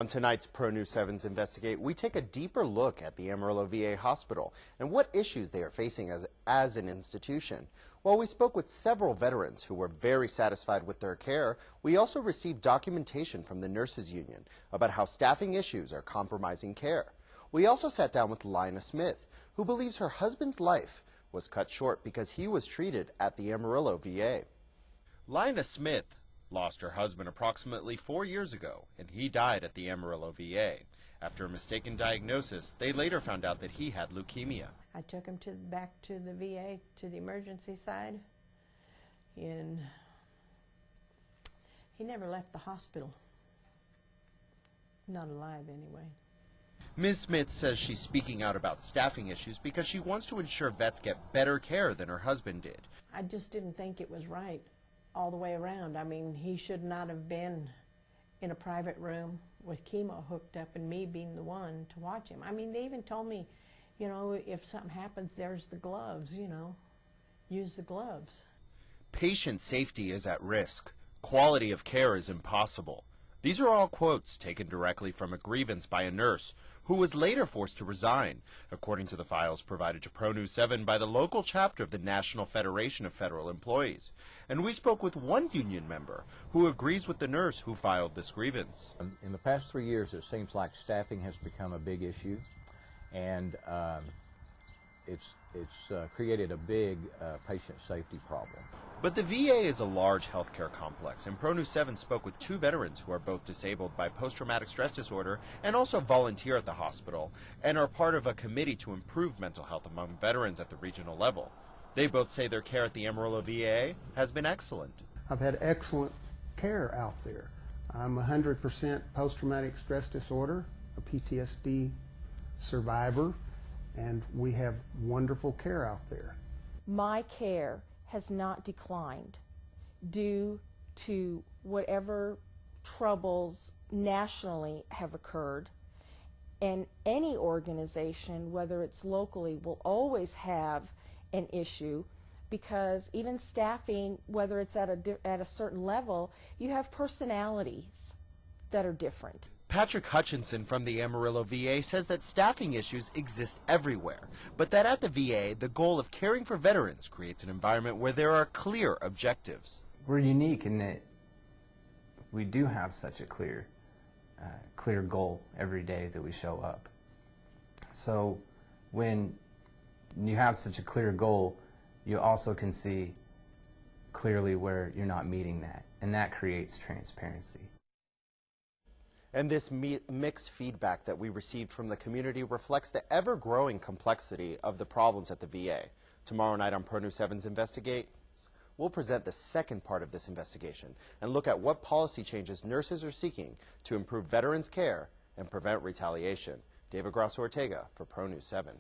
On tonight's Pronews 7's Investigate, we take a deeper look at the Amarillo VA hospital and what issues they are facing as an institution. While we spoke with several veterans who were very satisfied with their care, we also received documentation from the nurses union about how staffing issues are compromising care. We also sat down with Lina Smith, who believes her husband's life was cut short because he was treated at the Amarillo VA. Lina Smith lost her husband approximately 4 years ago, and he died at the Amarillo VA. After a mistaken diagnosis, they later found out that he had leukemia. I took him back to the VA, to the emergency side, and he never left the hospital. Not alive, anyway. Ms. Smith says she's speaking out about staffing issues because she wants to ensure vets get better care than her husband did. I just didn't think it was right all the way around. I mean, he should not have been in a private room with chemo hooked up and me being the one to watch him. I mean, they even told me, you know, if something happens, there's the gloves, you know, use the gloves. Patient safety is at risk. Quality of care is impossible. These are all quotes taken directly from a grievance by a nurse who was later forced to resign, according to the files provided to Pronews 7 by the local chapter of the National Federation of Federal Employees. And we spoke with one union member who agrees with the nurse who filed this grievance. In the past 3 years, it seems like staffing has become a big issue, and it's created a big patient safety problem. But the VA is a large healthcare complex, and Pronews 7 spoke with 2 veterans who are both disabled by post-traumatic stress disorder and also volunteer at the hospital and are part of a committee to improve mental health among veterans at the regional level. They both say their care at the Amarillo VA has been excellent. I've had excellent care out there. I'm 100% post-traumatic stress disorder, a PTSD survivor, and we have wonderful care out there. My care has not declined due to whatever troubles nationally have occurred. And any organization, whether it's locally, will always have an issue because even staffing, whether it's at a certain level, you have personalities that are different. Patrick Hutchinson from the Amarillo VA says that staffing issues exist everywhere, but that at the VA, the goal of caring for veterans creates an environment where there are clear objectives. We're unique in that we do have such a clear goal every day that we show up. So when you have such a clear goal, you also can see clearly where you're not meeting that, and that creates transparency. And this mixed feedback that we received from the community reflects the ever-growing complexity of the problems at the VA. Tomorrow night on Pronews 7's Investigate, we'll present the second part of this investigation and look at what policy changes nurses are seeking to improve veterans' care and prevent retaliation. David Grasso-Ortega for Pronews 7.